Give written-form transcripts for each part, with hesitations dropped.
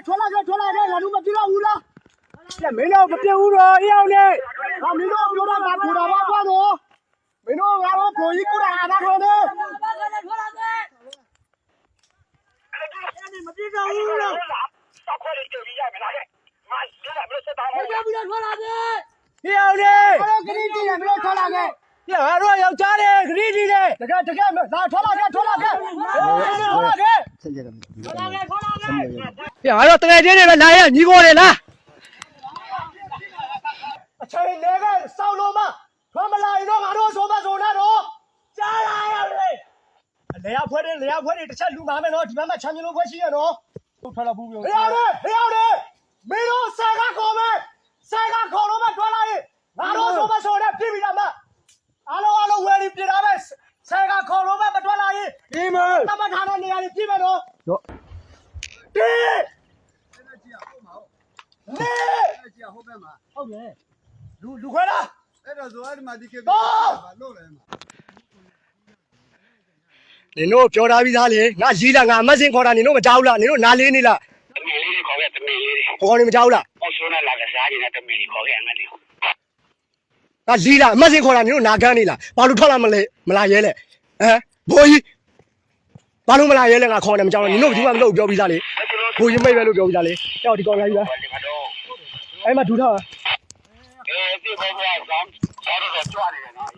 ထွက်လာခဲ့ငါတို့မပြေတော့ဘူးလားမင်းတို့မပြေဘူးတော့အေးအောင်လေငါမင်းတို့ပြောတာငါထိုးတာပါကွာတော့မင်းတို့ငါတို့ကိုကြီးကိုယ်တိုင်အားထားတယ်မပြေတော့ဘူးလားတော့ခွဲလေးကြည့်ရမယ်လားငါပြောတာမလို့စတာဘူးမပြေဘူးထွက်လာခဲ့အေးအောင်လေငါတို့ခရီးကြည့်တယ်မင်းတို့ထွက်လာခဲ့ငါတို့ယောက်ျားတယ်ခရီးကြည့်တယ်တကယ်လာထွက်လာခဲ့ငါတို့တကယ်ချင်းတွေပဲလာရညီကိုတွေလားအချိန်လေးကစောင်းလို့မထွက်မလာရင်တော့ငါတို့ဆိုပါဆိုတော့ကြားလာရလေလေယာဖွဲတွေတစ်ချက်လူပါမယ်နော်ဒီဘက်မှာချမ်းမြေလို့ဖွဲရှိရနော်ထွက်လာဘူးပြောဟေးအောင်လေမင်းတို့ဆက်ကခေါ်မယ်ဆက်ကခေါ်လို့မထွက်လာရင်ငါတို့ဆိုပါဆိုတော့ပြပြီလားမအားလုံးဝယ်ပြီးပြတာပဲဆက်ကခေါ်လို့မထွက်လာရင်ဒီမတမထားတဲ့နေရာကြီးပြမယ်နော်တီးဟုတ်တယ်လူခွဲလားအဲ့တော့ဇိုအဲ့ဒီမှာဒီကေလို့လဲနင်တို့ပြောထားပြီးသားလေငါရေးတာငါအမတ်စင်ခေါ်တာနင်တို့မကြောက်လားနင်တို့နားလေးနေလားတမီလေးခေါ်ခဲ့တမီလေးခေါ်နေမကြောက်လားဟောဆိုးနေလာကစားနေတဲ့တမီလေးခေါ်ခဲ့အမတ်လေးငါရေးတာအမတ်စင်ခေါ်တာနင်တို့နာကန်းနေလားဘာလို့ထွက်လာမလာရဲလဲဘိုးကြီးဘာလို့မလာရဲလဲငါခေါ်နေမကြောက်လားနင်တို့ဒီမှာမလို့ပြောပြီးသားလေဘိုးကြီးမိတ်ပဲလို့ပြောပြီးသားလေကြောက်ဒီကောင်လာကြီးပါအဲ့မှာဒူထားဒီဘောကဆောင်းတော့ကြွနေတယ်နော်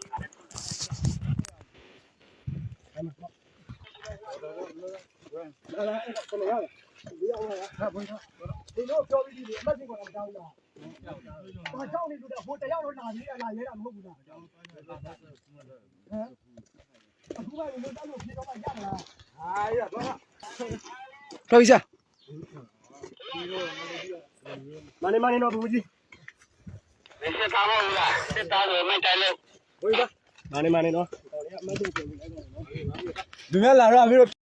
ဒီလိုပြောပြီးဒီအမတ်ကြီးကတော့မကြောက်ဘူးလား။ဘာကြောက်နေလို့ဟိုတယောက်တော့လာရဲတာမဟုတ်ဘူးလား။အခုကလည်းတောက်လို့ပြေတော့မှရမလား။ဟာရတော့။တော်ပြီစား။မနေတော့ဘူးကြီး။စစ်သားမဟုတ်လား။စစ်သားဆိုမိုက်တိုင်းလို့။ဟုတ်ပါ။မနေနော်။ဒီမဲ့လာတော့အဖေတို့